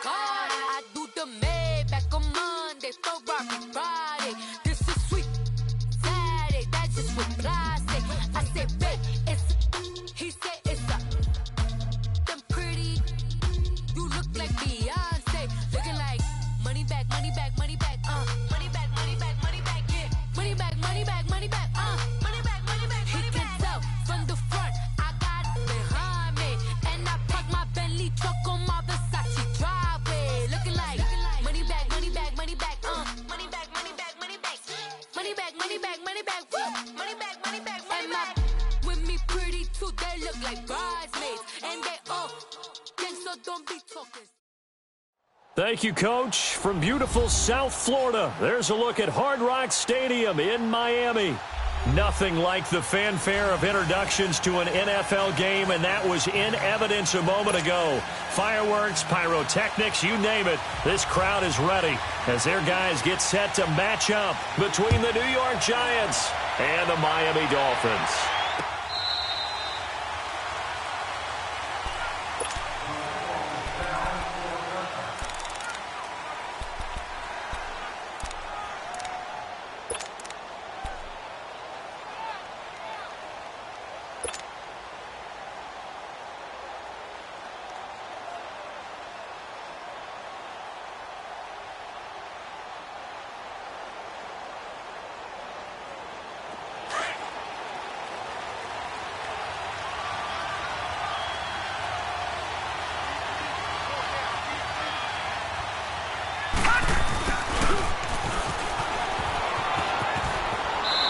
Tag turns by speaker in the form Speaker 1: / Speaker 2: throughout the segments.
Speaker 1: I do the Maybach on Monday, Ferrari Friday. This is sweet Saturday, that's just what plastic. I said, babe, it's he said it's a them pretty. You look like Beyonce, looking like money back, money back, money back, money back, money back, money back, yeah, money back, money back, money back, money back, money back. He can tell from the front, I got it behind me, and I park my Bentley truck on my Versace driveway, looking like money back, money back, money back, money back, money back, money back, money back, money back, money back, money back, money back, money back. With me pretty too, they look like bridesmaids, and they all gang, so don't be talking.
Speaker 2: Thank you, Coach. From beautiful South Florida, there's a look at Hard Rock Stadium in Miami. Nothing like the fanfare of introductions to an NFL game, and that was in evidence a moment ago. Fireworks, pyrotechnics, you name it. This crowd is ready as their guys get set to match up between the New York Giants and the Miami Dolphins.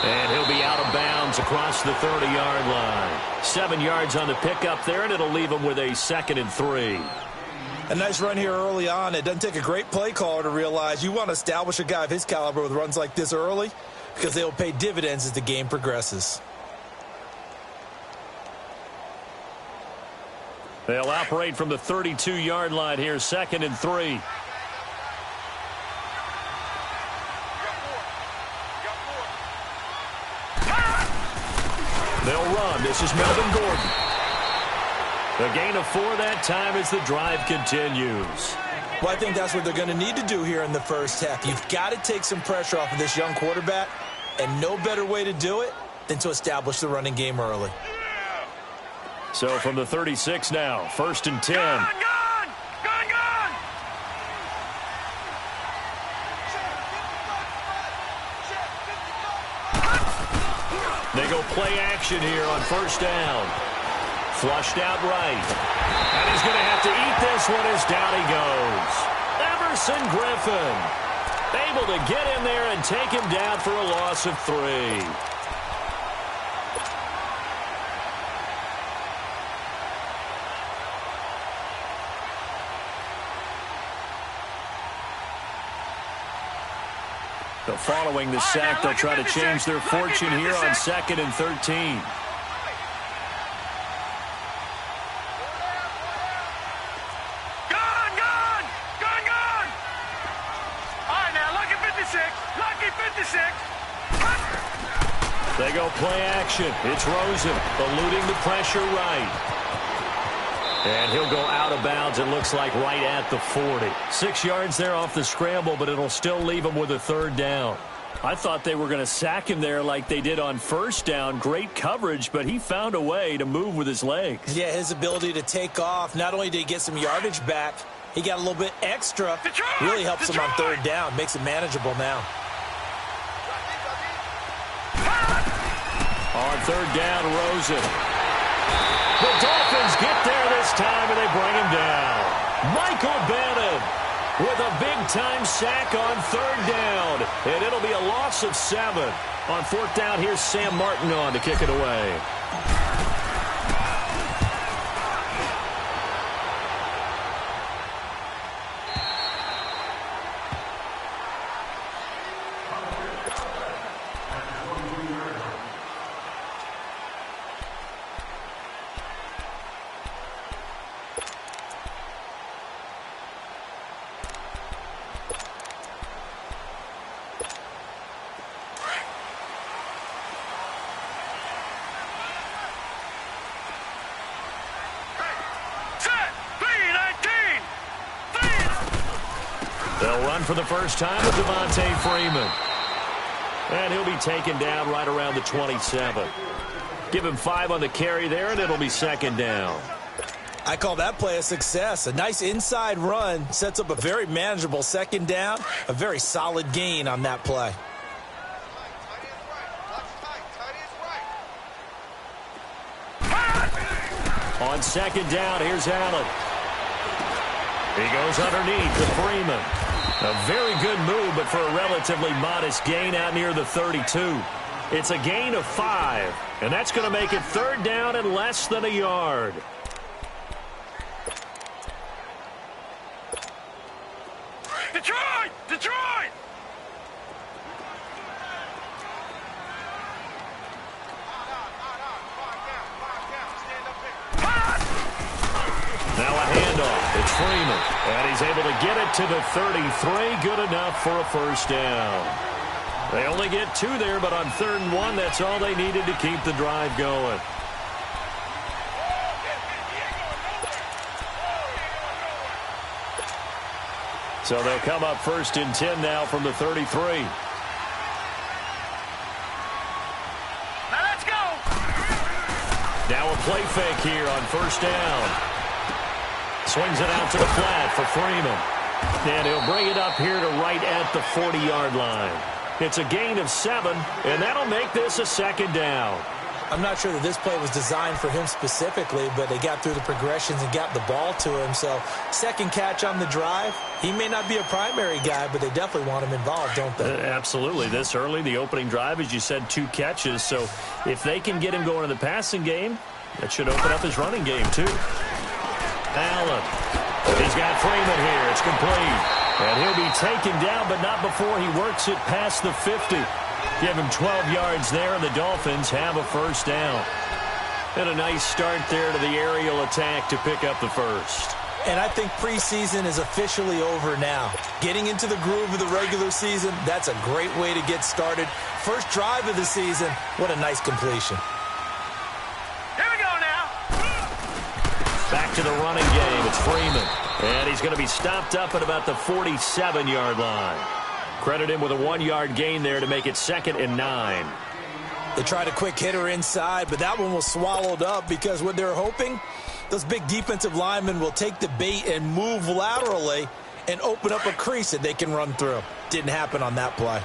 Speaker 2: And he'll be out of bounds across the 30-yard line. 7 yards on the pickup there, and it'll leave him with a 2nd and 3.
Speaker 3: A nice run here early on. It doesn't take a great play caller to realize you want to establish a guy of his caliber with runs like this early because they will pay dividends as the game progresses.
Speaker 2: They'll operate from the 32-yard line here, 2nd and 3. They'll run. This is Melvin Gordon. A gain of 4 that time as the drive continues.
Speaker 3: Well, I think that's what they're going to need to do here in the first half. You've got to take some pressure off of this young quarterback, and no better way to do it than to establish the running game early.
Speaker 2: So from the 36 now, 1st and 10.
Speaker 4: Gone!
Speaker 2: They go play action here on 1st down. Flushed out right. And he's going to have to eat this one as down he goes. Everson Griffin able to get in there and take him down for a loss of 3. So following the sack, they'll try to change their fortune here on 2nd and 13. They go play action. It's Rosen eluding the pressure right. And he'll go out of bounds, it looks like, right at the 40. 6 yards there off the scramble, but it'll still leave him with a 3rd down. I thought they were going to sack him there like they did on 1st down. Great coverage, but he found a way to move with his legs.
Speaker 3: Yeah, his ability to take off. Not only did he get some yardage back, he got a little bit extra. Really helps him on 3rd down. Makes it manageable now.
Speaker 2: On 3rd down, Rosen. The Dolphins get there this time, and they bring him down. Michael Bannon with a big-time sack on 3rd down. And it'll be a loss of 7. On 4th down, here's Sam Martin on to kick it away. They'll run for the first time with Devontae Freeman. And he'll be taken down right around the 27. Give him 5 on the carry there, and it'll be second down.
Speaker 3: I call that play a success. A nice inside run sets up a very manageable second down. A very solid gain on that play.
Speaker 2: On second down, here's Allen. He goes underneath to Freeman. A very good move, but for a relatively modest gain out near the 32. It's a gain of 5, and that's going to make it third down and less than a yard.
Speaker 4: Detroit! Detroit!
Speaker 2: Now a handoff. It's Freeman. And he's able to get it to the 33. Good enough for a first down. They only get 2 there, but on 3rd and 1, that's all they needed to keep the drive going. So they'll come up 1st and 10 now from the 33.
Speaker 4: Now let's go!
Speaker 2: Now a play fake here on 1st down. Swings it out to the flat for Freeman. And he'll bring it up here to right at the 40-yard line. It's a gain of 7, and that'll make this a second down.
Speaker 3: I'm not sure that this play was designed for him specifically, but they got through the progressions and got the ball to him. So second catch on the drive. He may not be a primary guy, but they definitely want him involved, don't they?
Speaker 2: Absolutely. This early, the opening drive, as you said, 2 catches. So if they can get him going in the passing game, that should open up his running game too. Allen. He's got Freeman here. It's complete. And he'll be taken down, but not before he works it past the 50. Give him 12 yards there, and the Dolphins have a first down. And a nice start there to the aerial attack to pick up the first.
Speaker 3: And I think preseason is officially over now. Getting into the groove of the regular season, that's a great way to get started. First drive of the season, what a nice completion.
Speaker 4: Here we go now.
Speaker 2: Back to the running game. It's Freeman. And he's going to be stopped up at about the 47-yard line. Credit him with a 1-yard gain there to make it 2nd and 9.
Speaker 3: They tried a quick hitter inside, but that one was swallowed up because what they're hoping, those big defensive linemen will take the bait and move laterally and open up a crease that they can run through. Didn't happen on that play.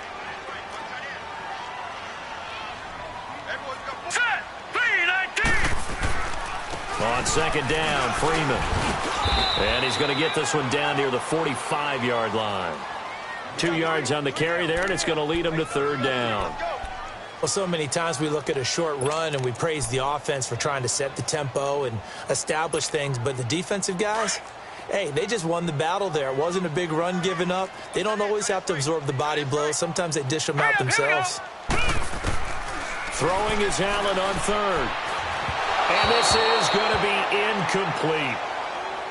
Speaker 4: Set! 3-19!
Speaker 2: On second down, Freeman. And he's going to get this one down near the 45-yard line. 2 yards on the carry there, and it's going to lead him to 3rd down.
Speaker 3: Well, so many times we look at a short run and we praise the offense for trying to set the tempo and establish things, but the defensive guys, hey, they just won the battle there. It wasn't a big run given up. They don't always have to absorb the body blows. Sometimes they dish them out themselves.
Speaker 2: Throwing is Allen on 3rd. And this is going to be incomplete.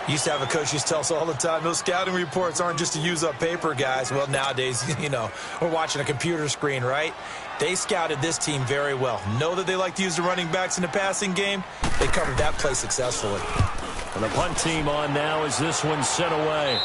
Speaker 3: Used to have a coach used to tell us all the time, those scouting reports aren't just to use up paper, guys. Well, nowadays, you know, we're watching a computer screen, right? They scouted this team very well. Know that they like to use the running backs in the passing game. They covered that play successfully.
Speaker 2: And the punt team on now as this one sent away.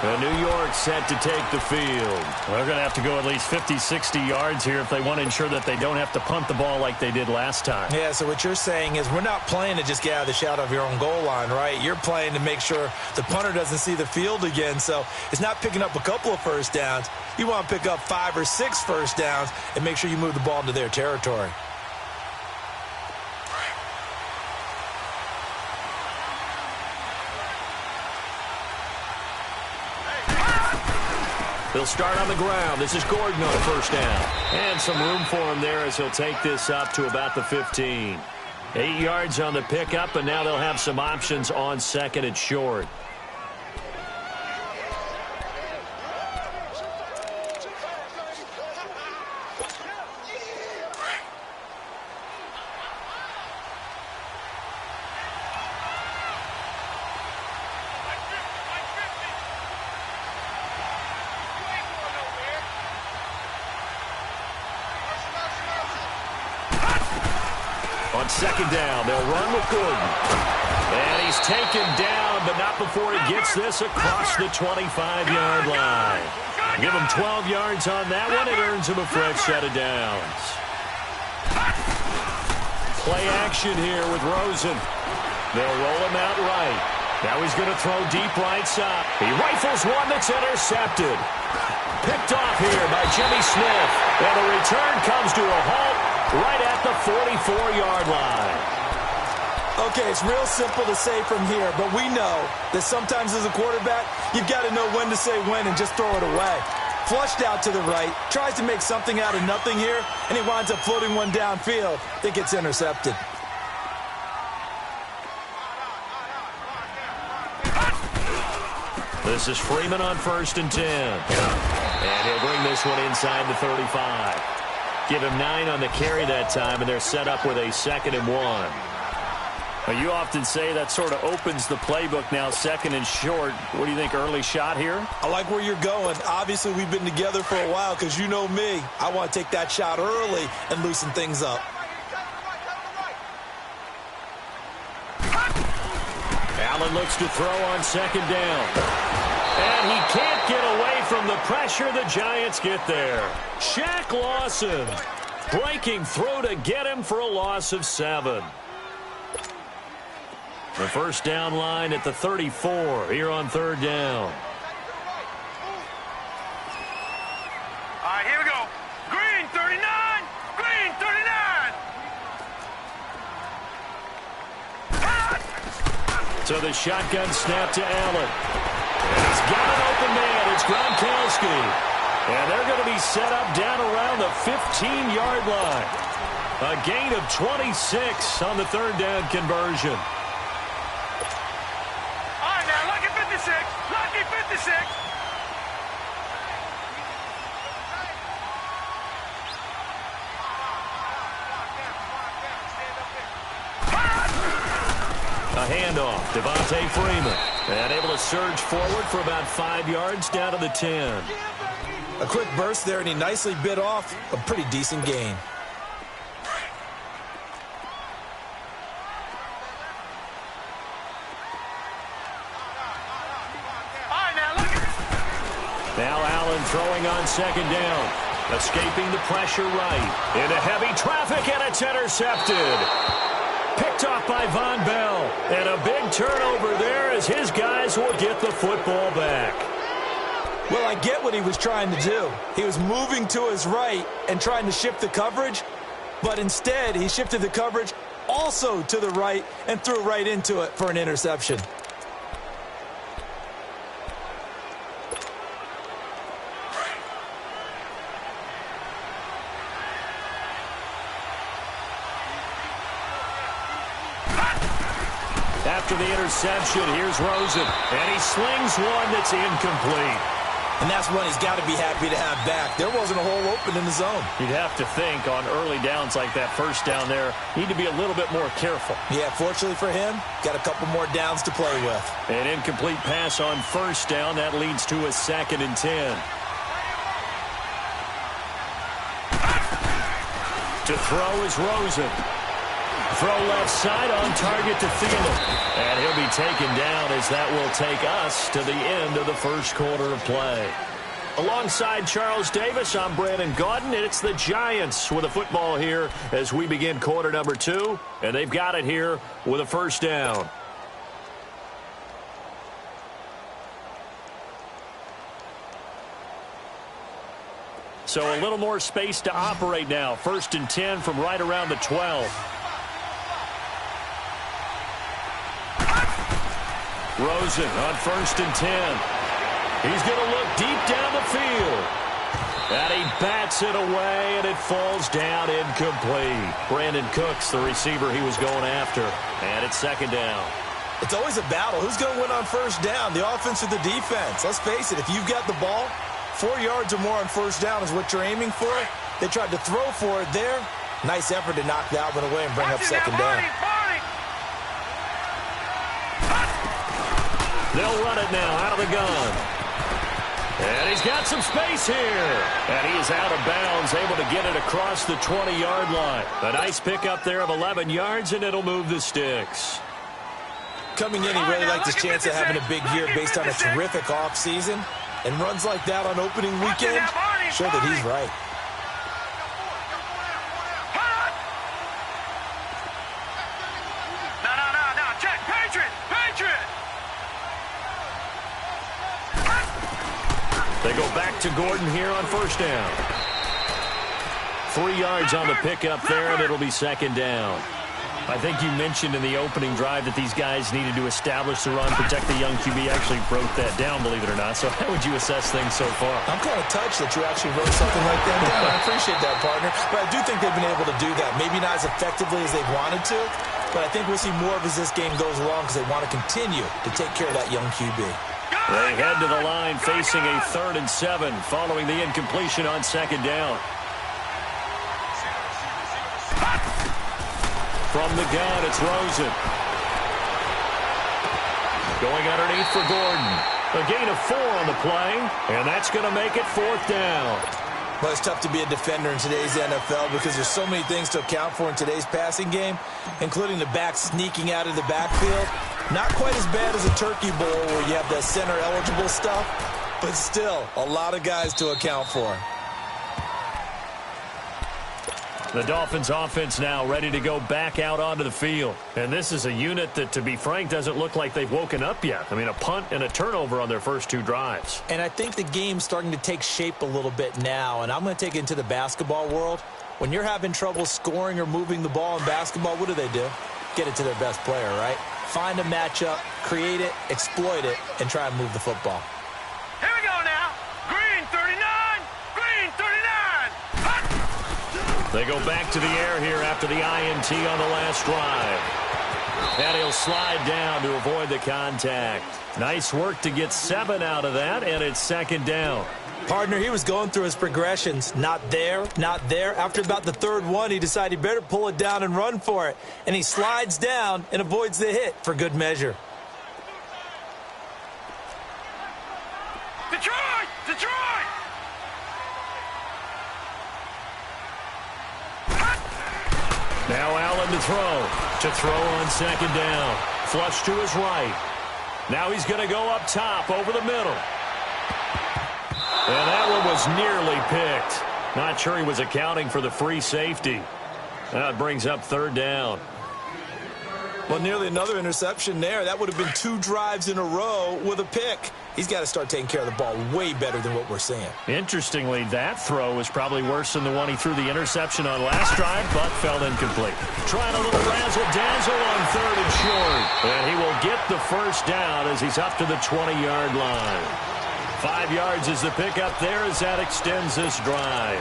Speaker 2: And New York set to take the field. They're going to have to go at least 50, 60 yards here if they want to ensure that they don't have to punt the ball like they did last time.
Speaker 3: Yeah, so what you're saying is we're not playing to just get out of the shadow of your own goal line, right? You're playing to make sure the punter doesn't see the field again. So it's not picking up a couple of first downs. You want to pick up 5 or 6 first downs and make sure you move the ball into their territory.
Speaker 2: He'll start on the ground. This is Gordon on first down. And some room for him there as he'll take this up to about the 15. 8 yards on the pickup, and now they'll have some options on 2nd and short. On 2nd down, they'll run with Gordon. And he's taken down but not before he gets this across the 25-yard line. Give him 12 yards on that one. It earns him a fresh set of downs. Play action here with Rosen. They'll roll him out right. Now he's going to throw deep right side. He rifles one that's intercepted. Picked off here by Jimmy Smith. And the return comes to a halt right at the 44-yard line.
Speaker 3: Okay, it's real simple to say from here, but we know that sometimes as a quarterback, you've got to know when to say when and just throw it away. Flushed out to the right, tries to make something out of nothing here, and he winds up floating one downfield that gets intercepted.
Speaker 2: This is Freeman on 1st and 10. And he'll bring this one inside the 35. Give him 9 on the carry that time, and they're set up with a 2nd and 1. Well, you often say that sort of opens the playbook now, 2nd and short. What do you think, early shot here?
Speaker 3: I like where you're going. Obviously, we've been together for a while because you know me. I want to take that shot early and loosen things up.
Speaker 2: Allen looks to throw on 2nd down. And he can't get away from the pressure. The Giants get there. Shaq Lawson breaking through to get him for a loss of 7. The 1st down line at the 34 here on 3rd down.
Speaker 4: All right, here we go. Green 39. Green 39.
Speaker 2: So the shotgun snap to Allen. And he's got an open man. It's Gronkowski. And they're going to be set up down around the 15-yard line. A gain of 26 on the 3rd down conversion.
Speaker 4: All right, now, lucky 56. Lucky 56.
Speaker 2: A handoff, Devontae Freeman. And able to surge forward for about 5 yards down to the 10.
Speaker 3: A quick burst there, and he nicely bit off a pretty decent gain.
Speaker 2: Now Allen throwing on 2nd down. Escaping the pressure right. Into heavy traffic, and it's intercepted. Picked off by Von Bell. And a big turnover there as his guys will get the football back.
Speaker 3: Well, I get what he was trying to do. He was moving to his right and trying to shift the coverage, but instead he shifted the coverage also to the right and threw right into it for an interception.
Speaker 2: After the interception, here's Rosen, and he slings one that's incomplete.
Speaker 3: And that's one he's got to be happy to have back. There wasn't a hole open in the zone.
Speaker 2: You'd have to think on early downs like that, 1st down there, need to be a little bit more careful.
Speaker 3: Yeah, fortunately for him, got a couple more downs to play with.
Speaker 2: An incomplete pass on 1st down. That leads to a 2nd and 10. To throw is Rosen. Throw left side on target to Thielen. And he'll be taken down as that will take us to the end of the 1st quarter of play. Alongside Charles Davis, I'm Brandon Gaudin, and it's the Giants with a football here as we begin quarter number 2. And they've got it here with a 1st down. So a little more space to operate now. 1st and 10 from right around the 12. Rosen on 1st and 10. He's going to look deep down the field. And he bats it away, and it falls down incomplete. Brandon Cooks, the receiver he was going after. And it's 2nd down.
Speaker 3: It's always a battle. Who's going to win on 1st down, the offense or the defense? Let's face it, if you've got the ball, 4 yards or more on 1st down is what you're aiming for. They tried to throw for it there. Nice effort to knock that one away and bring up 2nd down.
Speaker 2: They'll run it now out of the gun. And he's got some space here. And he is out of bounds, able to get it across the 20-yard line. A nice pickup there of 11 yards, and it'll move the sticks.
Speaker 3: Coming in, he really liked his chance of having a big year based on a terrific offseason. And runs like that on opening weekend show that he's right.
Speaker 4: No. Check. Patriot.
Speaker 2: They go back to Gordon here on first down. 3 yards on the pickup there, and it'll be second down. I think you mentioned in the opening drive that these guys needed to establish the run, protect the young QB. Actually broke that down, believe it or not. So how would you assess things so far?
Speaker 3: I'm kind of touched that you actually wrote something like that down. I appreciate that, partner. But I do think they've been able to do that. Maybe not as effectively as they've wanted to, but I think we'll see more of as this game goes along because they want to continue to take care of that young QB.
Speaker 2: They head to the line facing a 3rd and 7 following the incompletion on second down. From the gun, it's Rosen. Going underneath for Gordon. A gain of 4 on the play, and that's going to make it 4th down.
Speaker 3: Well, it's tough to be a defender in today's NFL because there's so many things to account for in today's passing game, including the back sneaking out of the backfield. Not quite as bad as a turkey bowl where you have the center-eligible stuff, but still a lot of guys to account for.
Speaker 2: The Dolphins offense now ready to go back out onto the field. And this is a unit that, to be frank, doesn't look like they've woken up yet. I mean, a punt and a turnover on their first 2 drives.
Speaker 3: And I think the game's starting to take shape a little bit now, and I'm going to take it into the basketball world. When you're having trouble scoring or moving the ball in basketball, what do? Get it to their best player, right? Find a matchup, create it, exploit it, and try and move the football.
Speaker 4: Here we go now. Green 39.
Speaker 2: They go back to the air here after the INT on the last drive. And he'll slide down to avoid the contact. Nice work to get 7 out of that, and it's second down.
Speaker 3: Partner, he was going through his progressions. Not there, not there. After about the 3rd one, he decided he better pull it down and run for it. And he slides down and avoids the hit for good measure.
Speaker 4: Detroit!
Speaker 2: Now Allen to throw on second down. Flush to his right. Now he's going to go up top over the middle. And that one was nearly picked. Not sure he was accounting for the free safety. That brings up 3rd down.
Speaker 3: Well, nearly another interception there. That would have been 2 drives in a row with a pick. He's got to start taking care of the ball way better than what we're seeing.
Speaker 2: Interestingly, that throw was probably worse than the one he threw the interception on last drive, but fell incomplete. Trying a little razzle-dazzle on 3rd and short. And he will get the first down as he's up to the 20-yard line. 5 yards is the pickup there as that extends this drive.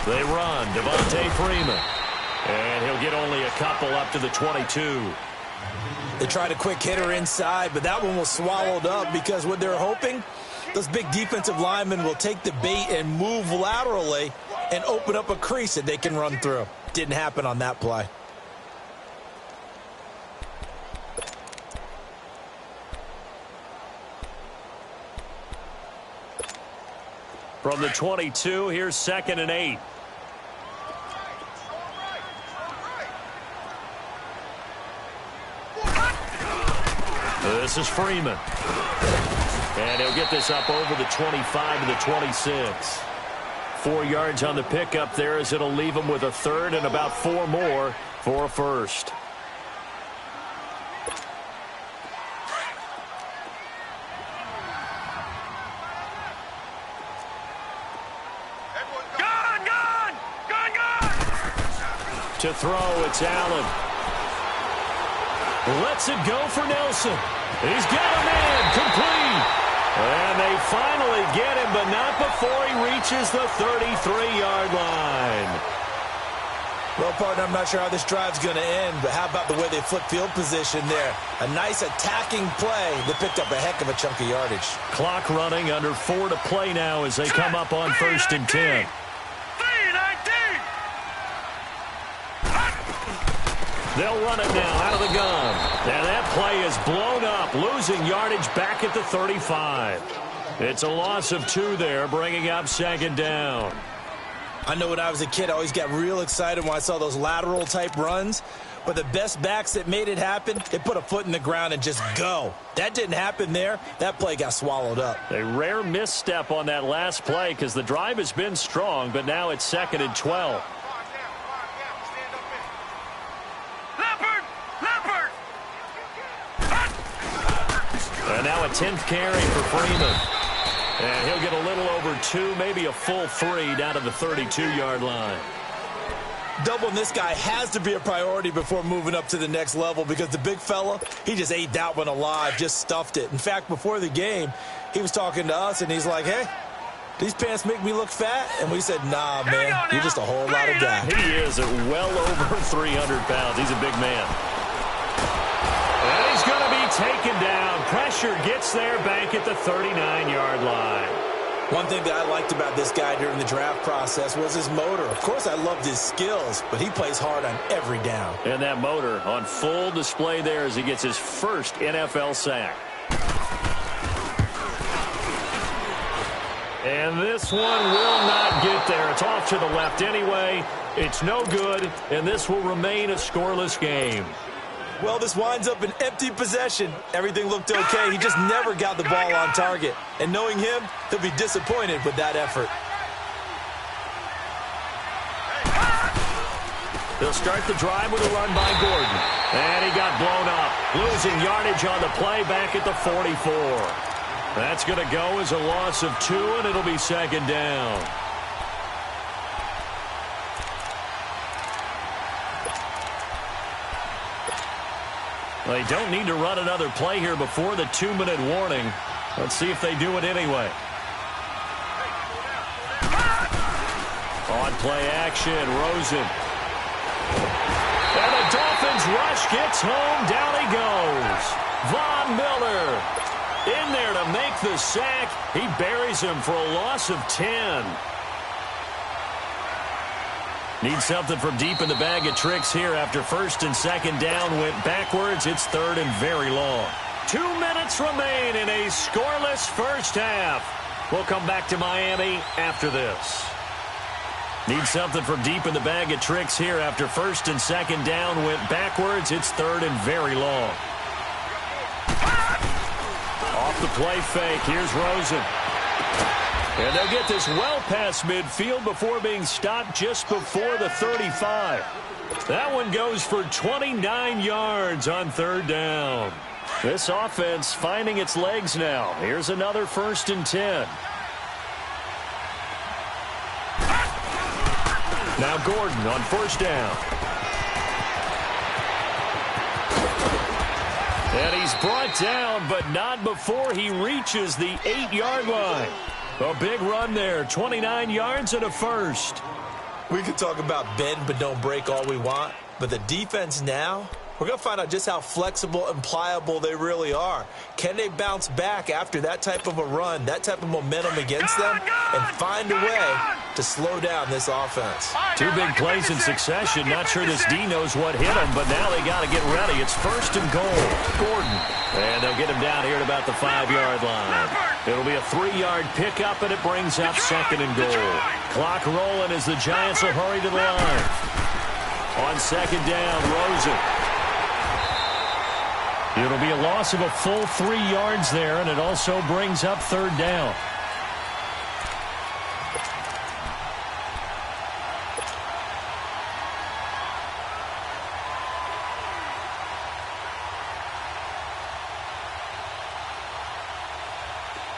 Speaker 2: They run, Devontae Freeman. And he'll get only a couple up to the 22.
Speaker 3: They tried a quick hitter inside, but that one was swallowed up because what they're hoping, those big defensive linemen will take the bait and move laterally and open up a crease that they can run through. Didn't happen on that play.
Speaker 2: From the 22, here's 2nd and 8. This is Freeman. And he'll get this up over the 25 to the 26. 4 yards on the pickup there as it'll leave him with a 3rd and about 4 more for a 1st. To throw, it's Allen. Lets it go for Nelson. He's got a man, complete. And they finally get him, but not before he reaches the 33-yard line.
Speaker 3: Well, partner, I'm not sure how this drive's going to end, but how about the way they flip field position there? A nice attacking play that picked up a heck of a chunk of yardage.
Speaker 2: Clock running, under 4 to play now as they come up on 1st and 10.
Speaker 4: 3-19.
Speaker 2: They'll run it now out of the gun. And that play is blown up, losing yardage back at the 35. It's a loss of 2 there, bringing up second down.
Speaker 3: I know when I was a kid, I always got real excited when I saw those lateral-type runs. But the best backs that made it happen, they put a foot in the ground and just go. That didn't happen there. That play got swallowed up.
Speaker 2: A rare misstep on that last play because the drive has been strong, but now it's 2nd and 12. And now a 10th carry for Freeman. And he'll get a little over 2, maybe a full 3 down to the 32-yard line.
Speaker 3: Doubling this guy has to be a priority before moving up to the next level because the big fella, he just ate that one alive, just stuffed it. In fact, before the game, he was talking to us, and he's like, hey, these pants make me look fat? And we said, nah, man, you're just a whole lot of guy.
Speaker 2: He is at well over 300 pounds. He's a big man. And he's going to be taken down. Pressure gets there back at the 39-yard line.
Speaker 3: One thing that I liked about this guy during the draft process was his motor. Of course, I loved his skills, but he plays hard on every down.
Speaker 2: And that motor on full display there as he gets his first NFL sack. And this one will not get there. It's off to the left anyway. It's no good, and this will remain a scoreless game.
Speaker 3: Well, this winds up an empty possession. Everything looked okay. He just never got the ball on target. And knowing him, he'll be disappointed with that effort.
Speaker 2: They'll start the drive with a run by Gordon. And he got blown up, losing yardage on the play back at the 44. That's going to go as a loss of 2, and it'll be second down. They don't need to run another play here before the 2-minute warning. Let's see if they do it anyway. On play action, Rosen. And the Dolphins rush gets home. Down he goes. Von Miller in there to make the sack. He buries him for a loss of 10. Need something from deep in the bag of tricks here after 1st and 2nd down went backwards. It's 3rd and very long. 2 minutes remain in a scoreless first half. We'll come back to Miami after this. Need something from deep in the bag of tricks here after 1st and 2nd down went backwards. It's 3rd and very long. Off the play fake. Here's Rosen. And they'll get this well past midfield before being stopped just before the 35. That one goes for 29 yards on 3rd down. This offense finding its legs now. Here's another 1st and 10. Now Gordon on 1st down. And he's brought down, but not before he reaches the 8-yard line. A big run there, 29 yards and a 1st.
Speaker 3: We could talk about bend but don't break all we want, but the defense now, we're going to find out just how flexible and pliable they really are. Can they bounce back after that type of a run, that type of momentum against them, and find a way to slow down this offense?
Speaker 2: 2 big plays in succession. Not sure this D knows what hit him, but now they got to get ready. It's 1st and goal. Gordon. And they'll get him down here at about the 5-yard line. It'll be a 3-yard pickup, and it brings up 2nd and goal. Clock rolling as the Giants will hurry to the line. On 2nd down, Rosen. It'll be a loss of a full 3 yards there, and it also brings up 3rd down.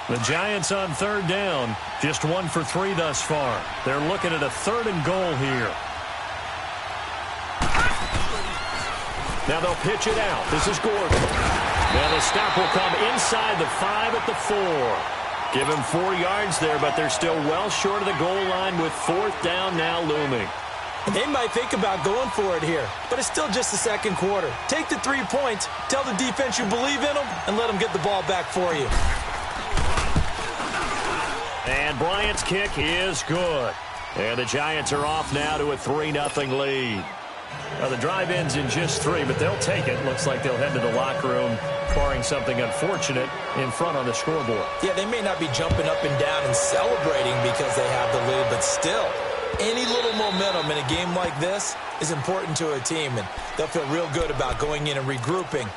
Speaker 2: The Giants on 3rd down, just 1 for 3 thus far. They're looking at a 3rd and goal here. Now they'll pitch it out. This is Gordon. Now the stop will come inside the 5 at the 4. Give him 4 yards there, but they're still well short of the goal line with 4th down now looming.
Speaker 3: They might think about going for it here, but it's still just the 2nd quarter. Take the 3 points, tell the defense you believe in them, and let them get the ball back for you.
Speaker 2: And Bryant's kick is good. And the Giants are off now to a 3-0 lead. Well, the drive ends in just 3, but they'll take it. Looks like they'll head to the locker room, barring something unfortunate in front on the scoreboard.
Speaker 3: Yeah, they may not be jumping up and down and celebrating because they have the lead, but still, any little momentum in a game like this is important to a team, and they'll feel real good about going in and regrouping,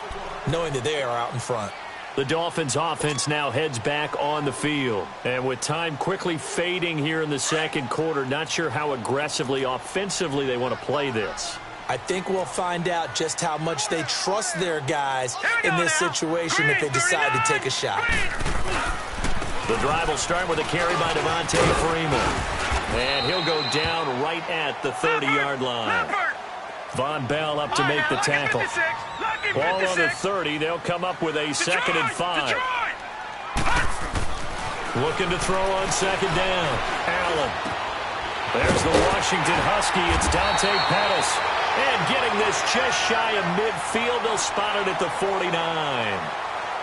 Speaker 3: knowing that they are out in front.
Speaker 2: The Dolphins offense now heads back on the field. And with time quickly fading here in the second quarter, not sure how aggressively, offensively they want to play this.
Speaker 3: I think we'll find out just how much they trust their guys in this situation if they decide to take a shot.
Speaker 2: The drive will start with a carry by Devontae Freeman. And he'll go down right at the 30-yard line. Von Bell up to make the tackle. Ball on the 30. They'll come up with a 2nd and 5. Looking to throw on 2nd down. Allen. There's the Washington Husky. It's Dante Pettis. And getting this just shy of midfield, they'll spot it at the 49.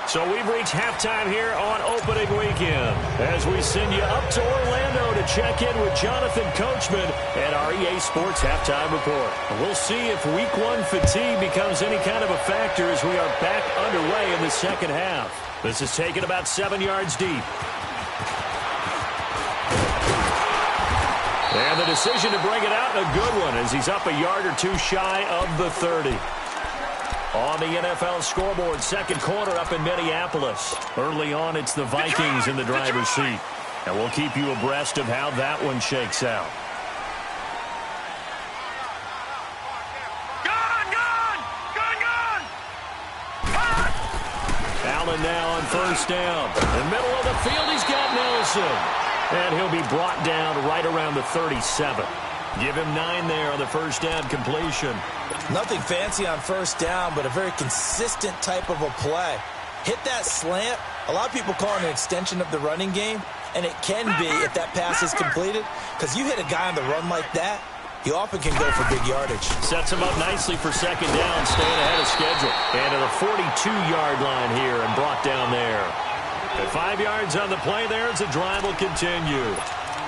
Speaker 2: So we've reached halftime here on opening weekend as we send you up to Orlando to check in with Jonathan Coachman and our EA Sports Halftime Report. We'll see if Week 1 fatigue becomes any kind of a factor as we are back underway in the second half. This is taken about 7 yards deep. And the decision to bring it out, a good one, as he's up a yard or 2 shy of the 30. On the NFL scoreboard, second quarter up in Minneapolis. Early on, it's the Vikings in the driver's seat. And we'll keep you abreast of how that one shakes out. Allen now on 1st down. In the middle of the field, he's got Nelson. And he'll be brought down right around the 37. Give him 9 there on the 1st down completion.
Speaker 3: Nothing fancy on 1st down, but a very consistent type of a play. Hit that slant. A lot of people call it an extension of the running game, and it can be if that pass is completed, because you hit a guy on the run like that, he often can go for big yardage.
Speaker 2: Sets him up nicely for 2nd down, staying ahead of schedule. And to the 42-yard line here and brought down there. At 5 yards on the play there as the drive will continue.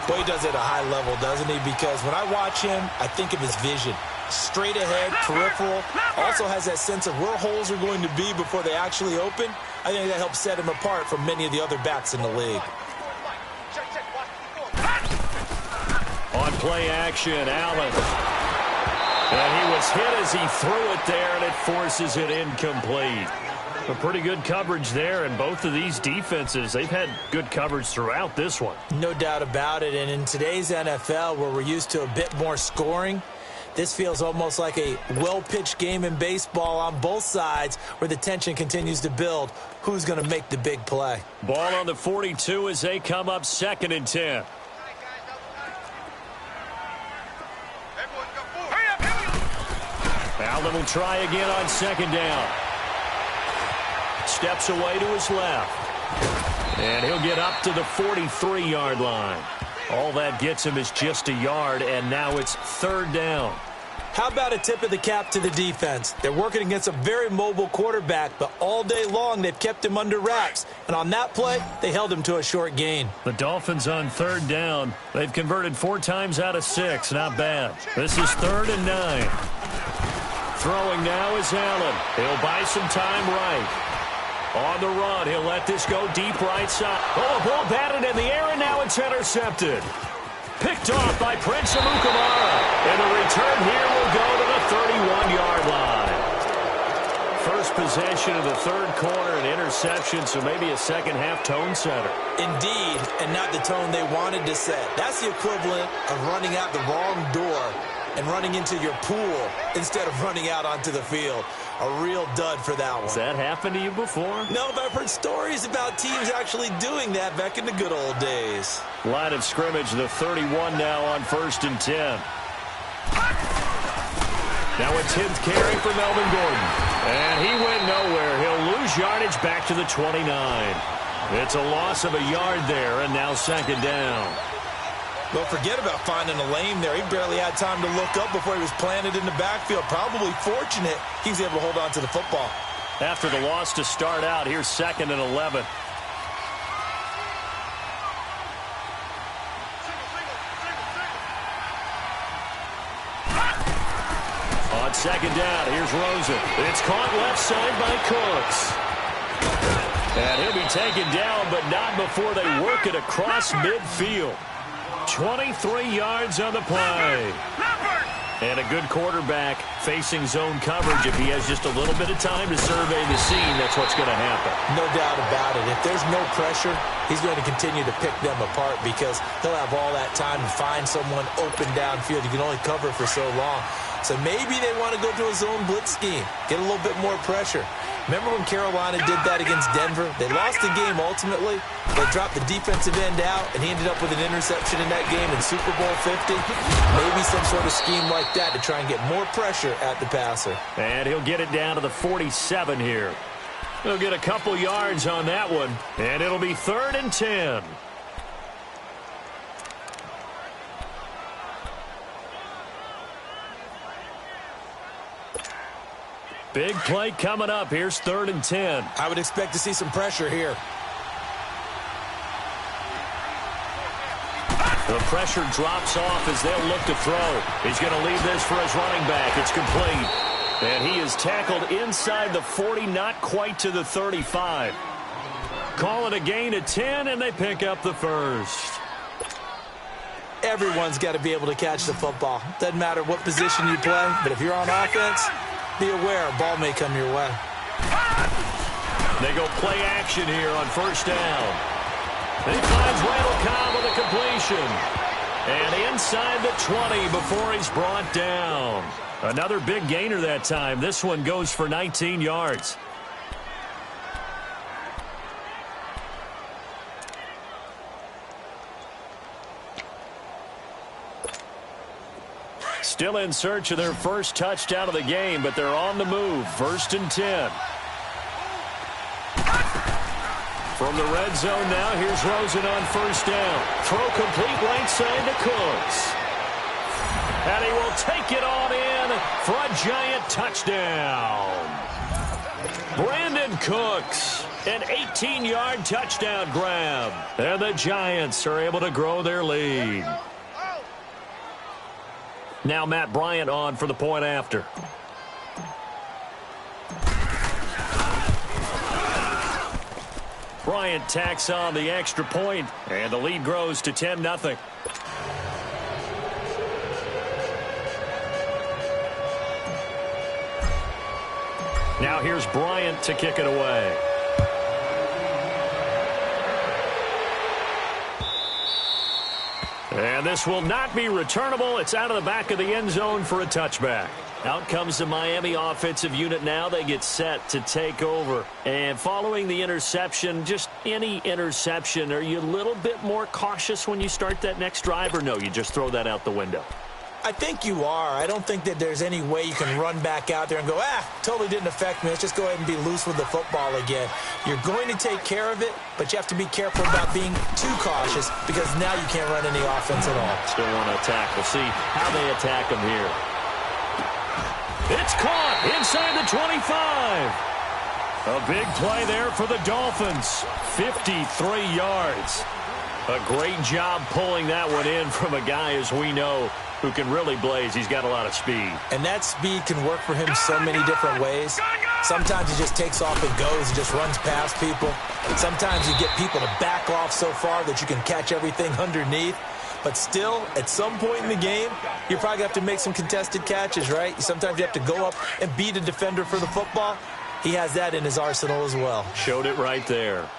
Speaker 3: Well, he does it at a high level, doesn't he? Because when I watch him, I think of his vision. Straight ahead, peripheral. Also has that sense of where holes are going to be before they actually open. I think that helps set him apart from many of the other backs in the league.
Speaker 2: On play action, Allen. And he was hit as he threw it there, and it forces it incomplete. A pretty good coverage there, and both of these defenses, they've had good coverage throughout this one.
Speaker 3: No doubt about it, and in today's NFL, where we're used to a bit more scoring, this feels almost like a well-pitched game in baseball on both sides where the tension continues to build. Who's going to make the big play?
Speaker 2: Ball on the 42 as they come up 2nd and 10. Allen will try again on 2nd down. Steps away to his left. And he'll get up to the 43-yard line. All that gets him is just a yard, and now it's 3rd down.
Speaker 3: How about a tip of the cap to the defense? They're working against a very mobile quarterback, but all day long they've kept him under wraps. And on that play, they held him to a short gain.
Speaker 2: The Dolphins on 3rd down. They've converted 4 times out of 6. Not bad. This is 3rd and 9. Throwing now is Allen. He'll buy some time right. On the run, he'll let this go deep right side. Oh, a ball batted in the air, and now it's intercepted. Picked off by Prince Amukamara. And the return here will go to the 31-yard line. First possession of the 3rd quarter, an interception, so maybe a second-half tone setter.
Speaker 3: Indeed, and not the tone they wanted to set. That's the equivalent of running out the wrong door and running into your pool instead of running out onto the field. A real dud for that one.
Speaker 2: Has that happened to you before?
Speaker 3: No, but I've heard stories about teams actually doing that back in the good old days.
Speaker 2: Line of scrimmage, the 31 now on 1st and 10. Now a 10th carry for Melvin Gordon. And he went nowhere. He'll lose yardage back to the 29. It's a loss of a yard there, and now 2nd down.
Speaker 3: Well, forget about finding a lane there. He barely had time to look up before he was planted in the backfield. Probably fortunate he was able to hold on to the football.
Speaker 2: After the loss to start out, here's 2nd and 11. On second down. Here's Rosen. It's caught left side by Cooks. And he'll be taken down, but not before they work it across midfield. 23 yards on the play. And a good quarterback facing zone coverage. If he has just a little bit of time to survey the scene, that's what's going to happen.
Speaker 3: No doubt about it. If there's no pressure, he's going to continue to pick them apart because he'll have all that time to find someone open downfield. You can only cover for so long. So maybe they want to go to a zone blitz scheme, get a little bit more pressure. Remember when Carolina did that against Denver? They lost the game ultimately. They dropped the defensive end out, and he ended up with an interception in that game in Super Bowl 50. Maybe some sort of scheme like that to try and get more pressure at the passer.
Speaker 2: And he'll get it down to the 47 here. He'll get a couple yards on that one, and it'll be 3rd and 10. Big play coming up. Here's 3rd and 10.
Speaker 3: I would expect to see some pressure here.
Speaker 2: The pressure drops off as they'll look to throw. He's going to leave this for his running back. It's complete. And he is tackled inside the 40, not quite to the 35. Call it a gain of 10, and they pick up the first.
Speaker 3: Everyone's got to be able to catch the football. Doesn't matter what position you play, but if you're on offense, be aware a ball may come your way.
Speaker 2: They go play action here on 1st down. He finds Randall Cobb with a completion. And inside the 20 before he's brought down. Another big gainer that time. This one goes for 19 yards. Still in search of their first touchdown of the game, but they're on the move. 1st and 10. From the red zone now, here's Rosen on 1st down. Throw complete right side to Cooks. And he will take it on in for a giant touchdown. Brandon Cooks, an 18-yard touchdown grab. And the Giants are able to grow their lead. Now Matt Bryant on for the point after. Bryant tacks on the extra point, and the lead grows to 10-0. Now here's Bryant to kick it away. And this will not be returnable. It's out of the back of the end zone for a touchback. Out comes the Miami offensive unit now. They get set to take over. And following the interception, just any interception, are you a little bit more cautious when you start that next drive, or no, you just throw that out the window?
Speaker 3: I think you are. I don't think that there's any way you can run back out there and go, totally didn't affect me. Let's just go ahead and be loose with the football again. You're going to take care of it, but you have to be careful about being too cautious because now you can't run any offense at all.
Speaker 2: Still want to attack. We'll see how they attack them here. It's caught inside the 25. A big play there for the Dolphins. 53 yards. A great job pulling that one in from a guy, as we know, who can really blaze. He's got a lot of speed.
Speaker 3: And that speed can work for him so many different ways. Sometimes he just takes off and goes and just runs past people. Sometimes you get people to back off so far that you can catch everything underneath. But still, at some point in the game, you probably have to make some contested catches, right? Sometimes you have to go up and beat a defender for the football. He has that in his arsenal as well.
Speaker 2: Showed it right there.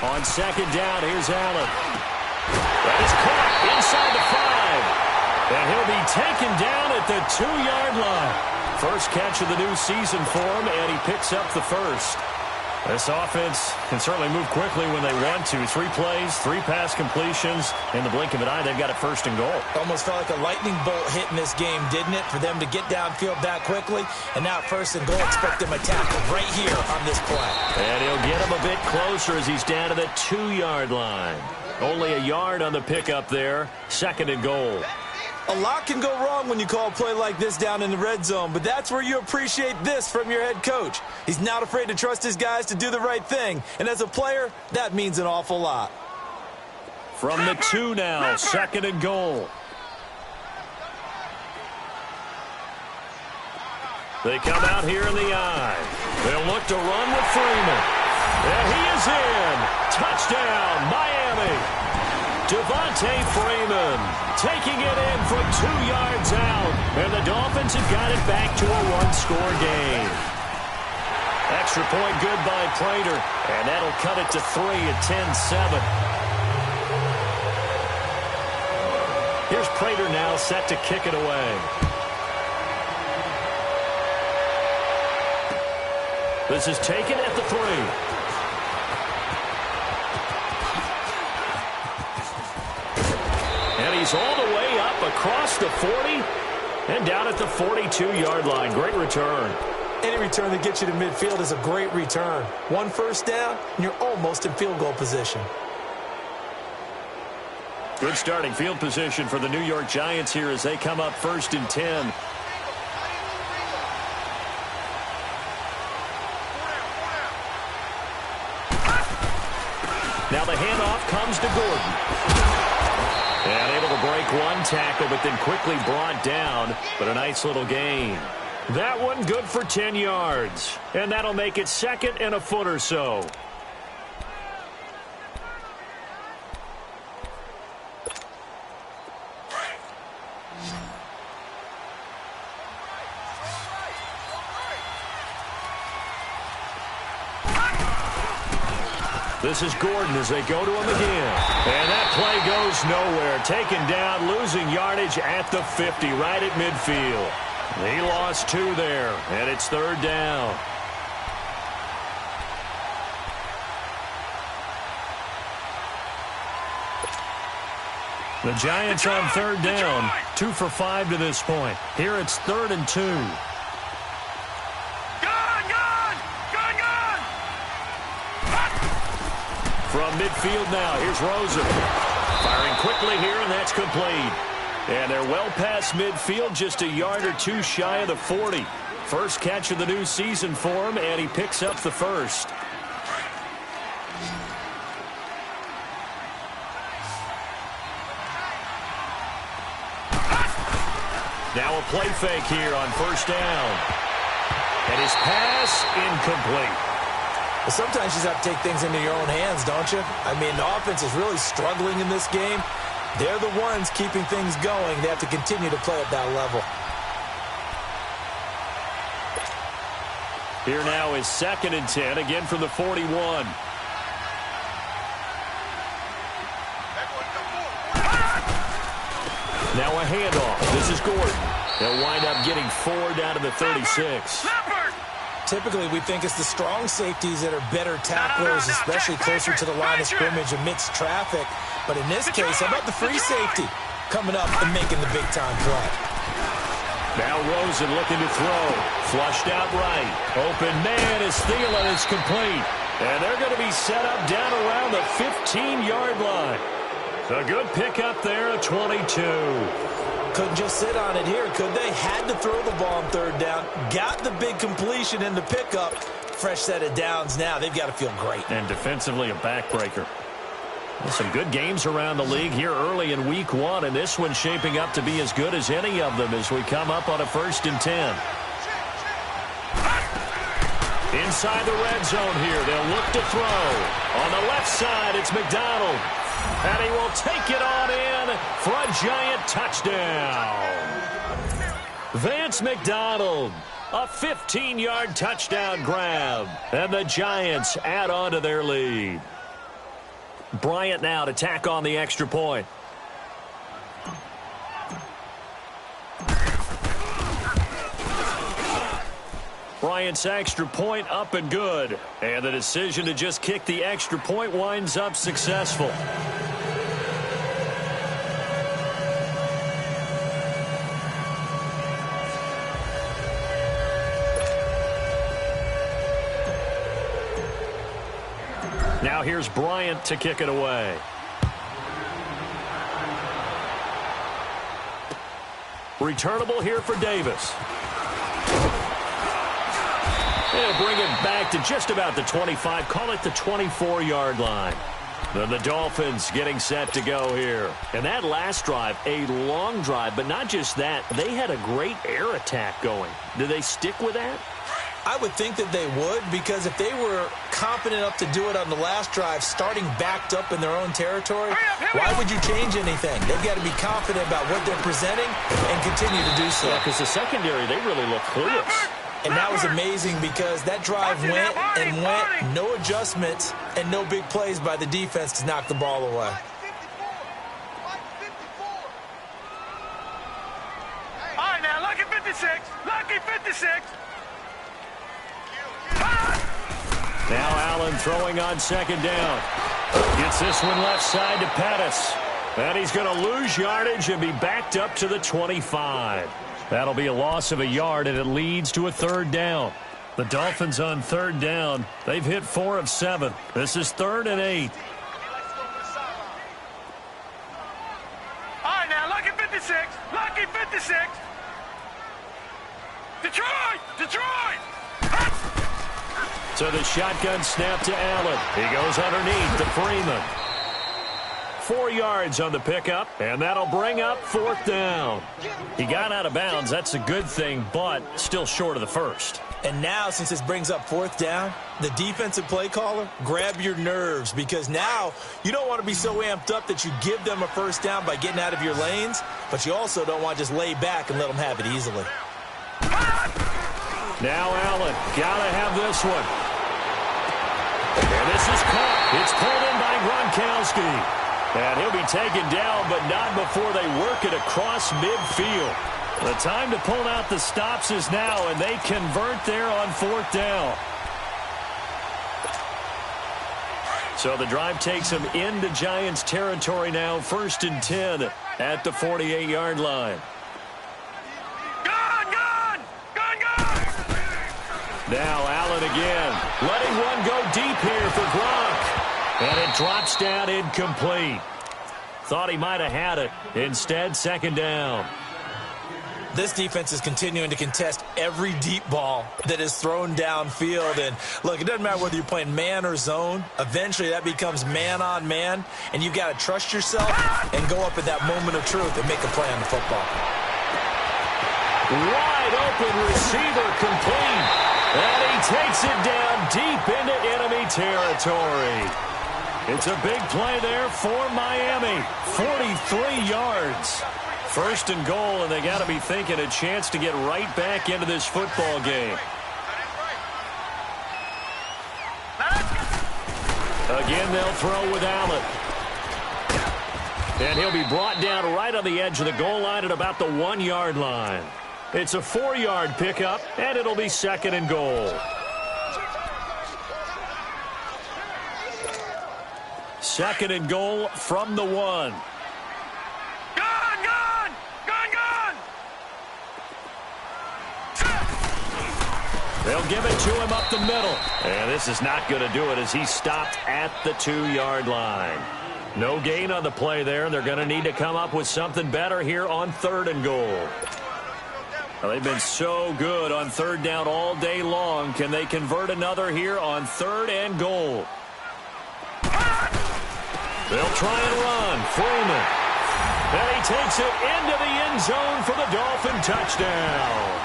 Speaker 2: On 2nd down, here's Allen. That is caught inside the 5. And he'll be taken down at the 2-yard line. First catch of the new season for him, and he picks up the first. This offense can certainly move quickly when they want to. 3 plays, 3 pass completions. In the blink of an eye, they've got it 1st and goal.
Speaker 3: Almost felt like a lightning bolt hit in this game, didn't it? For them to get downfield that quickly. And now 1st and goal, expect them to tackle right here on this play.
Speaker 2: And he'll get him a bit closer as he's down to the 2-yard line. Only a yard on the pickup there. 2nd and goal.
Speaker 3: A lot can go wrong when you call a play like this down in the red zone, but that's where you appreciate this from your head coach. He's not afraid to trust his guys to do the right thing, and as a player, that means an awful lot.
Speaker 2: From the 2 now, 2nd and goal. They come out here in the I. They'll look to run with Freeman. And he is in. Touchdown, Miami. Devontae Freeman taking it in from 2 yards out. And the Dolphins have got it back to a one-score game. Extra point good by Prater. And that'll cut it to 3 at 10-7. Here's Prater now set to kick it away. This is taken at the 3. And he's all the way up across the 40 and down at the 42-yard line. Great return.
Speaker 3: Any return that gets you to midfield is a great return. 1 first down, and you're almost in field goal position.
Speaker 2: Good starting field position for the New York Giants here as they come up 1st and 10. Now the handoff comes to Gordon. And able to break 1 tackle, but then quickly brought down. But a nice little gain. That one good for 10 yards. And that'll make it 2nd and a foot or so. This is Gordon as they go to him again. And that play goes nowhere. Taken down, losing yardage at the 50, right at midfield. He lost 2 there, and it's 3rd down. The Giants on 3rd down, 2 for 5 to this point. Here it's 3rd and 2. From midfield now, here's Rosen. Firing quickly here, and that's complete. And they're well past midfield, just a yard or 2 shy of the 40. First catch of the new season for him, and he picks up the first. Now a play fake here on 1st down. And his pass incomplete.
Speaker 3: Well, sometimes you just have to take things into your own hands, don't you? I mean, the offense is really struggling in this game. They're the ones keeping things going. They have to continue to play at that level.
Speaker 2: Here now is 2nd and 10, again from the 41. Now a handoff. This is Gordon. They'll wind up getting 4 down to the 36.
Speaker 3: Typically, we think it's the strong safeties that are better tacklers, especially closer to the line of scrimmage amidst traffic. But in this case, how about the free safety coming up and making the big-time play?
Speaker 2: Now Rosen looking to throw. Flushed out right. Open man is Thielen. It's complete. And they're going to be set up down around the 15-yard line. A good pickup there at 22.
Speaker 3: Couldn't just sit on it here, could they? Had to throw the ball on 3rd down. Got the big completion in the pickup. Fresh set of downs now. They've got to feel great.
Speaker 2: And defensively a backbreaker. Some good games around the league here early in week 1, and this one's shaping up to be as good as any of them as we come up on a 1st and 10. Inside the red zone here, they'll look to throw. On the left side, it's McDonald. And he will take it on in for a giant touchdown. Vance McDonald, a 15-yard touchdown grab. And the Giants add on to their lead. Bryant now to tack on the extra point. Bryant's extra point up and good. And the decision to just kick the extra point winds up successful. Now here's Bryant to kick it away. Returnable here for Davis. They'll bring it back to just about the 25, call it the 24-yard line. Then the Dolphins getting set to go here. And that last drive, a long drive, but not just that. They had a great air attack going. Do they stick with that?
Speaker 3: I would think that they would, because if they were confident enough to do it on the last drive, starting backed up in their own territory, why would you change anything? They've got to be confident about what they're presenting and continue to do so.
Speaker 2: Yeah, because the secondary, they really look clueless.
Speaker 3: And that was amazing because that drive went and went, no adjustments and no big plays by the defense to knock the ball away.
Speaker 4: All right, now, lucky 56. Lucky 56.
Speaker 2: Now Allen throwing on second down. Gets this one left side to Pettis. And he's going to lose yardage and be backed up to the 25. That'll be a loss of a yard, and it leads to a third down. The Dolphins on third down. They've hit 4 of 7. This is 3rd and 8.
Speaker 4: All right, now, lucky 56. Lucky 56. Detroit! Detroit!
Speaker 2: So the shotgun snap to Allen. He goes underneath to Freeman. 4 yards on the pickup, and that'll bring up 4th down. He got out of bounds. That's a good thing, but still short of the first.
Speaker 3: And now, since this brings up 4th down, the defensive play caller, grab your nerves, because now you don't want to be so amped up that you give them a first down by getting out of your lanes, but you also don't want to just lay back and let them have it easily.
Speaker 2: Now Allen, gotta have this one. And this is caught. It's pulled in by Gronkowski. And he'll be taken down, but not before they work it across midfield. The time to pull out the stops is now, and they convert there on 4th down. So the drive takes them into Giants territory now, 1st and 10 at the 48-yard line. Now Allen again, letting one go deep here for Gronk. And it drops down incomplete. Thought he might have had it. Instead, 2nd down.
Speaker 3: This defense is continuing to contest every deep ball that is thrown downfield. And, look, it doesn't matter whether you're playing man or zone. Eventually, that becomes man on man. And you've got to trust yourself and go up at that moment of truth and make a play on the football.
Speaker 2: Wide open receiver complete. And he takes it down deep into enemy territory. It's a big play there for Miami. 43 yards. 1st and goal, and they got to be thinking a chance to get right back into this football game. Again, they'll throw with Allen. And he'll be brought down right on the edge of the goal line at about the 1-yard line. It's a 4-yard pickup, and it'll be 2nd and goal. 2nd and goal from the 1. They'll give it to him up the middle. And this is not going to do it as he stopped at the 2-yard line. No gain on the play there. They're going to need to come up with something better here on 3rd and goal. Well, they've been so good on 3rd down all day long. Can they convert another here on 3rd and goal? They'll try and run. Freeman. And he takes it into the end zone for the Dolphin touchdown.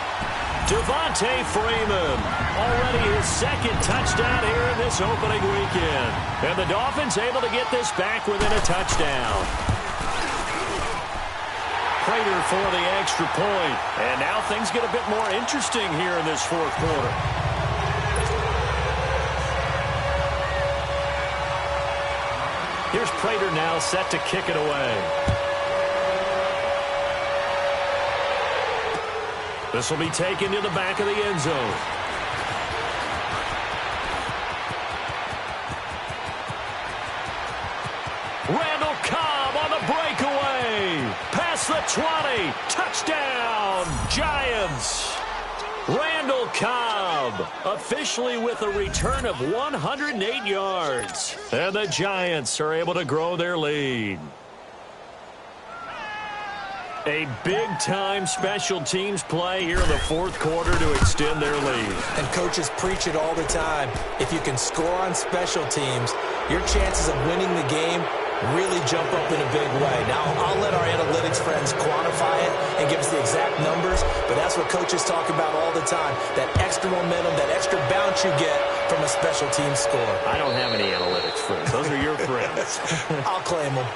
Speaker 2: Devontae Freeman, already his 2nd touchdown here in this opening weekend. And the Dolphins able to get this back within a touchdown. Prater for the extra point. And now things get a bit more interesting here in this 4th quarter. Here's Prater now set to kick it away. This will be taken to the back of the end zone. Randall Cobb on the breakaway. Past the 20. Touchdown, Giants. Randall Cobb officially with a return of 108 yards. And the Giants are able to grow their lead. A big-time special teams play here in the fourth quarter to extend their lead.
Speaker 3: And coaches preach it all the time. If you can score on special teams, your chances of winning the game really jump up in a big way. Now, I'll let our analytics friends quantify it and give us the exact numbers, but that's what coaches talk about all the time, that extra momentum, that extra bounce you get from a special team score.
Speaker 2: I don't have any analytics friends. Those are your friends.
Speaker 3: I'll claim them.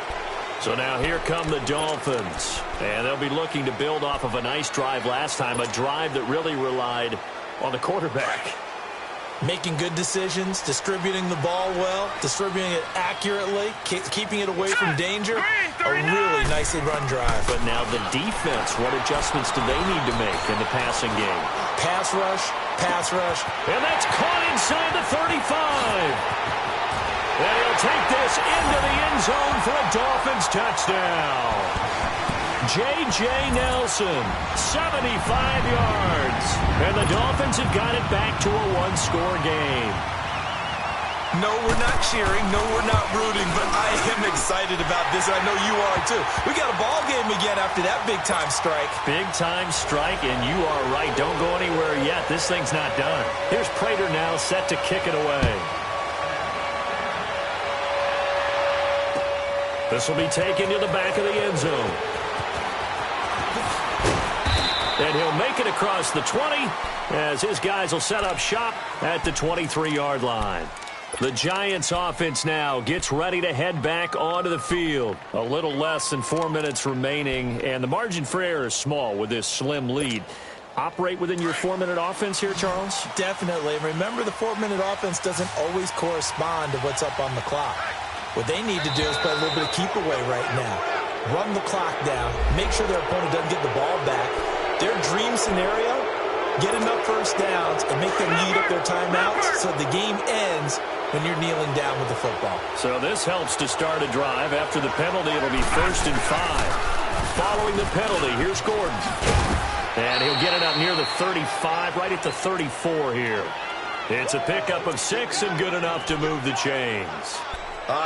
Speaker 2: So now here come the Dolphins, and they'll be looking to build off of a nice drive last time, a drive that really relied on the quarterback.
Speaker 3: Making good decisions, distributing the ball well, distributing it accurately, keeping it away from danger. A really nicely run drive.
Speaker 2: But now the defense, what adjustments do they need to make in the passing game?
Speaker 3: Pass rush,
Speaker 2: and that's caught inside the 35. And he'll take this into the end zone for a Dolphins touchdown. J.J. Nelson, 75 yards. And the Dolphins have got it back to a one-score game.
Speaker 5: No, we're not cheering. No, we're not rooting. But I am excited about this, and I know you are too. We got a ball game again after that big-time strike.
Speaker 2: Big-time strike, and you are right. Don't go anywhere yet. This thing's not done. Here's Prater now set to kick it away. This will be taken to the back of the end zone. And he'll make it across the 20 as his guys will set up shop at the 23-yard line. The Giants offense now gets ready to head back onto the field. A little less than 4 minutes remaining, and the margin for error is small with this slim lead. Operate within your 4-minute offense here, Charles?
Speaker 3: Definitely. Remember, the 4-minute offense doesn't always correspond to what's up on the clock. What they need to do is play a little bit of keep away right now. Run the clock down. Make sure their opponent doesn't get the ball back. Their dream scenario, get enough first downs and make them eat up their timeouts so the game ends when you're kneeling down with the football.
Speaker 2: So this helps to start a drive. After the penalty, it'll be 1st and 5. Following the penalty, here's Gordon. And he'll get it up near the 35, right at the 34 here. It's a pickup of 6 and good enough to move the chains.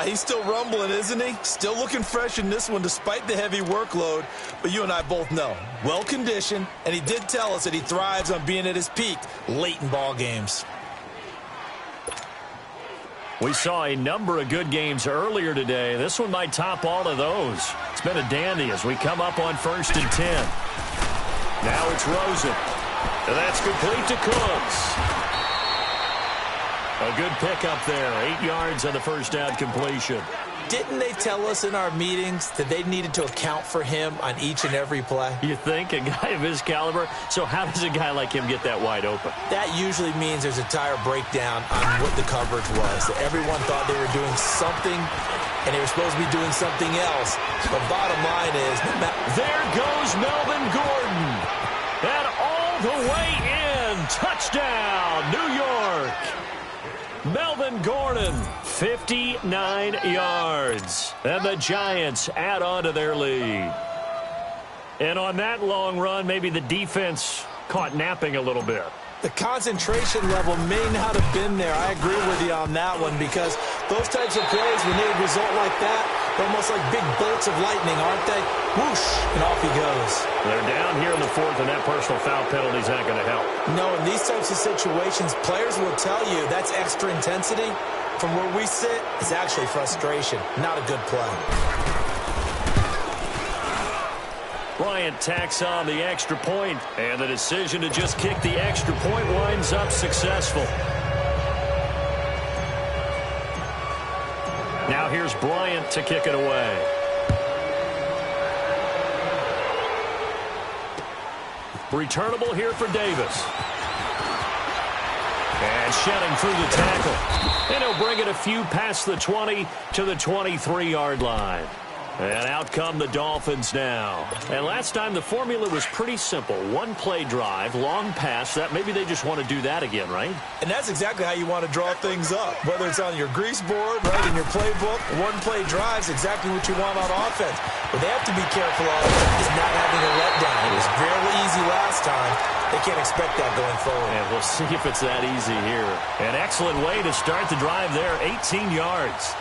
Speaker 5: He's still rumbling, isn't he? Still looking fresh in this one despite the heavy workload. But you and I both know, well-conditioned, and he did tell us that he thrives on being at his peak late in ball games.
Speaker 2: We saw a number of good games earlier today. This one might top all of those. It's been a dandy as we come up on 1st and 10. Now it's Rosen. And that's complete to Cooks. A good pickup there. 8 yards on the first down completion.
Speaker 3: Didn't they tell us in our meetings that they needed to account for him on each and every play?
Speaker 2: You think? A guy of his caliber? So how does a guy like him get that wide open?
Speaker 3: That usually means there's a tire breakdown on what the coverage was. That everyone thought they were doing something, and they were supposed to be doing something else. But bottom line is...
Speaker 2: There goes Melvin Gordon. And all the way in. Touchdown, New York. Melvin Gordon, 59 yards. And the Giants add on to their lead. And on that long run, maybe the defense caught napping a little bit.
Speaker 3: The concentration level may not have been there. I agree with you on that one because those types of plays, when they result like that, they're almost like big bolts of lightning, aren't they? Whoosh, and off he goes.
Speaker 2: They're down here in the 4th, and that personal foul penalty is not going to help.
Speaker 3: No, in these types of situations, players will tell you that's extra intensity. From where we sit, it's actually frustration, not a good play.
Speaker 2: Bryant tacks on the extra point, and the decision to just kick the extra point winds up successful. Now here's Bryant to kick it away. Returnable here for Davis. And shedding through the tackle. And he'll bring it a few past the 20 to the 23-yard line. And out come the Dolphins now. And last time the formula was pretty simple. One play drive, long pass. That maybe they just want to do that again, right?
Speaker 5: And that's exactly how you want to draw things up. Whether it's on your grease board, right, in your playbook, one play drive is exactly what you want on offense. What they have to be careful of is not having a letdown. It was fairly easy last time. They can't expect that going forward.
Speaker 2: And we'll see if it's that easy here. An excellent way to start the drive there, 18 yards.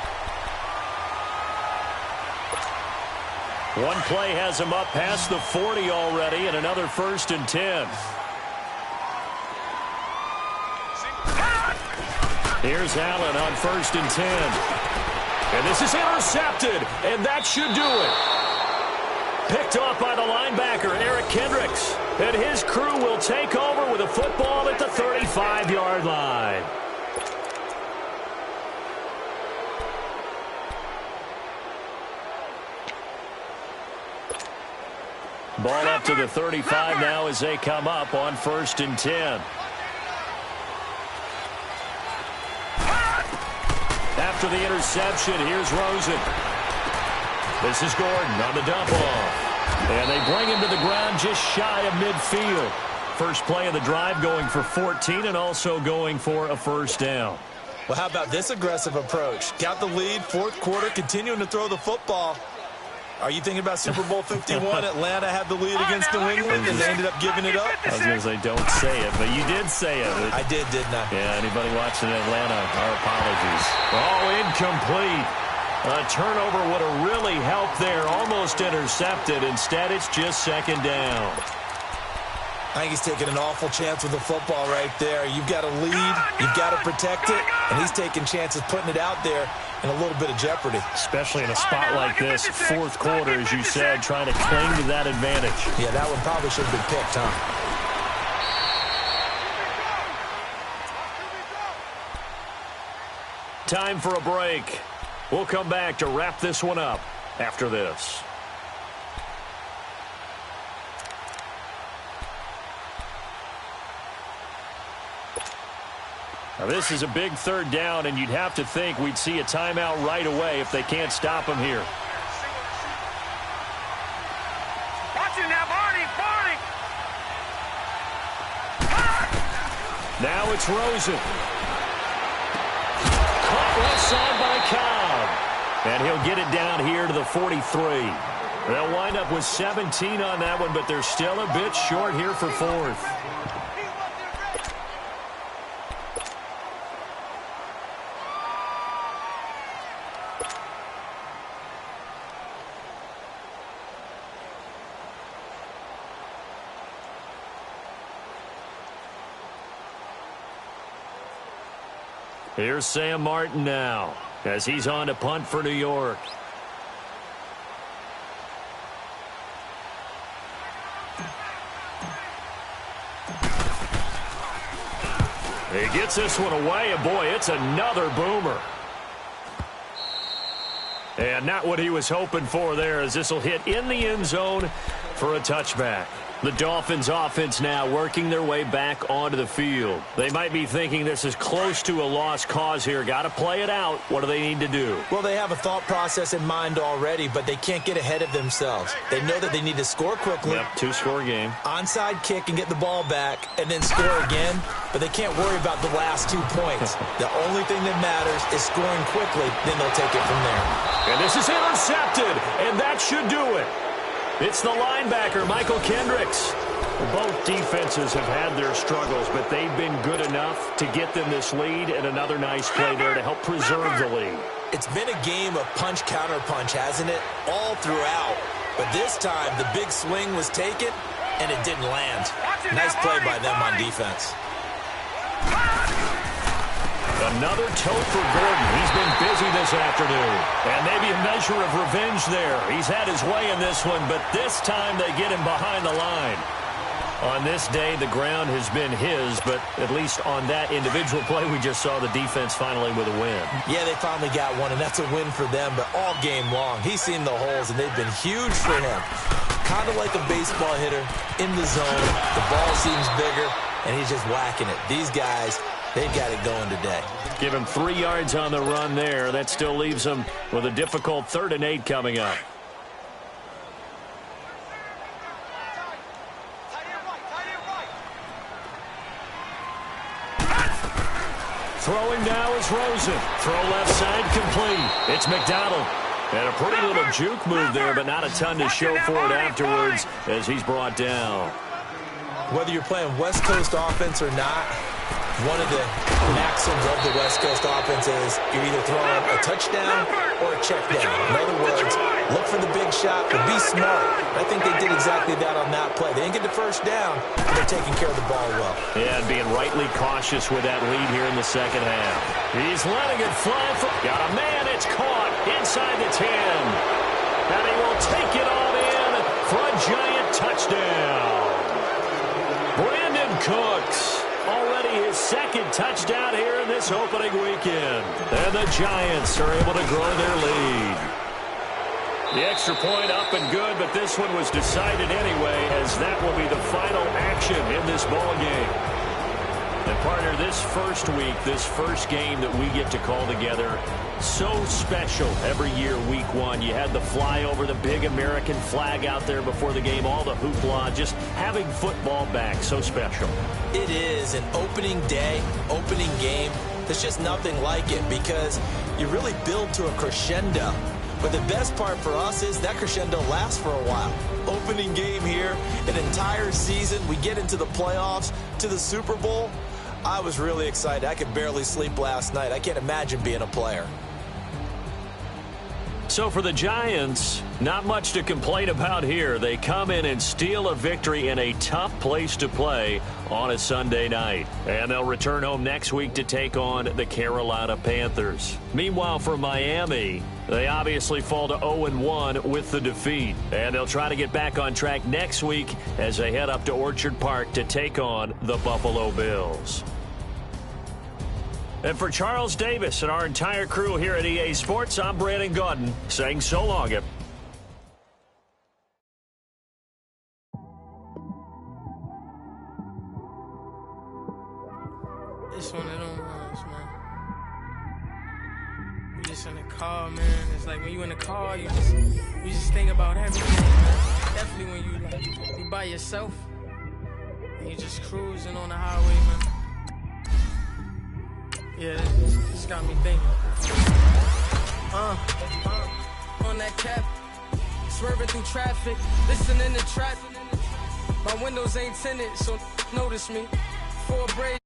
Speaker 2: One play has him up past the 40 already, and another 1st and 10. Here's Allen on 1st and 10. And this is intercepted, and that should do it. Picked off by the linebacker, Eric Kendricks. And his crew will take over with a football at the 35-yard line. Ball up to the 35 now as they come up on 1st and 10. After the interception, here's Rosen. This is Gordon on the dump off. And they bring him to the ground just shy of midfield. First play of the drive going for 14 and also going for a 1st down.
Speaker 3: Well, how about this aggressive approach? Got the lead, 4th quarter, continuing to throw the football. Are you thinking about Super Bowl 51? Atlanta had the lead against New England, and they ended up giving it up?
Speaker 2: I was going to say, don't say it, but you did say it.
Speaker 3: I did, didn't I?
Speaker 2: Yeah, anybody watching Atlanta, our apologies. Oh, incomplete. A turnover would have really helped there. Almost intercepted. Instead, it's just 2nd down.
Speaker 3: I think he's taking an awful chance with the football right there. You've got to lead. You've got to protect it. And he's taking chances putting it out there in a little bit of jeopardy.
Speaker 2: Especially in a spot like this, 4th quarter, as you said, trying to cling to that advantage.
Speaker 3: Yeah, that one probably should have been picked, huh?
Speaker 2: Time for a break. We'll come back to wrap this one up after this. Now, this is a big 3rd down, and you'd have to think we'd see a timeout right away if they can't stop him here.
Speaker 4: Watch it now, Barney!
Speaker 2: Now it's Rosen. Caught left side by Cobb. And he'll get it down here to the 43. They'll wind up with 17 on that one, but they're still a bit short here for 4th. Here's Sam Martin now as he's on to punt for New York. He gets this one away, and boy, it's another boomer. And not what he was hoping for there, as this will hit in the end zone for a touchback. The Dolphins offense now working their way back onto the field. They might be thinking this is close to a lost cause here. Got to play it out. What do they need to do?
Speaker 3: Well, they have a thought process in mind already, but they can't get ahead of themselves. They know that they need to score quickly.
Speaker 2: Yep, 2-score game.
Speaker 3: Onside kick and get the ball back and then score again, but they can't worry about the last 2 points. The only thing that matters is scoring quickly, then they'll take it from there.
Speaker 2: And this is intercepted, and that should do it. It's the linebacker, Michael Kendricks. Both defenses have had their struggles, but they've been good enough to get them this lead, and another nice play there to help preserve the lead.
Speaker 3: It's been a game of punch-counter-punch, hasn't it? All throughout. But this time, the big swing was taken, and it didn't land. Nice play by them on defense.
Speaker 2: Another tote for Gordon. He's been busy this afternoon. And maybe a measure of revenge there. He's had his way in this one, but this time they get him behind the line. On this day, the ground has been his, but at least on that individual play, we just saw the defense finally with a win.
Speaker 3: Yeah, they finally got one, and that's a win for them, but all game long, he's seen the holes, and they've been huge for him. Kind of like a baseball hitter in the zone. The ball seems bigger, and he's just whacking it. These guys, they've got it going today.
Speaker 2: Give him 3 yards on the run there. That still leaves him with a difficult 3rd and 8 coming up. Throwing now is Rosen. Throw left side complete. It's McDonald. And a pretty little juke move there, but not a ton to show for it afterwards as he's brought down.
Speaker 3: Whether you're playing West Coast offense or not, One of the maxims of the West Coast offense is you're either throwing a touchdown or a check down. In other words, look for the big shot, but be smart. I think they did exactly that on that play. They didn't get the first down, but they're taking care of the ball well.
Speaker 2: Yeah, and being rightly cautious with that lead here in the second half. He's letting it fly. Got a man. It's caught inside the 10. And he will take it on in for a giant touchdown. Brandon Cooks. Already his second touchdown here in this opening weekend. And the Giants are able to grow their lead. The extra point up and good, but this one was decided anyway, as that will be the final action in this ball game. And partner, this first week, this first game that we get to call together, so special every year, week one. You had the flyover, the big American flag out there before the game, all the hoopla, just having football back, so special.
Speaker 3: It is an opening day, opening game. There's just nothing like it because you really build to a crescendo. But the best part for us is that crescendo lasts for a while. Opening game here, an entire season. We get into the playoffs, to the Super Bowl. I was really excited. I could barely sleep last night. I can't imagine being a player.
Speaker 2: So for the Giants, not much to complain about here. They come in and steal a victory in a tough place to play on a Sunday night. And they'll return home next week to take on the Carolina Panthers. Meanwhile, for Miami, they obviously fall to 0-1 with the defeat. And they'll try to get back on track next week as they head up to Orchard Park to take on the Buffalo Bills. And for Charles Davis and our entire crew here at EA Sports, I'm Brandon Gaudin saying so long.
Speaker 6: It's one of them ones, man. You just in the car, man. It's like when you in the car, you just think about everything, man. Definitely when you by yourself and you just cruising on the highway, man. Yeah, this got me thinking. On that cap, swerving through traffic, listening to traffic. My windows ain't tinted, so notice me. 4 braids.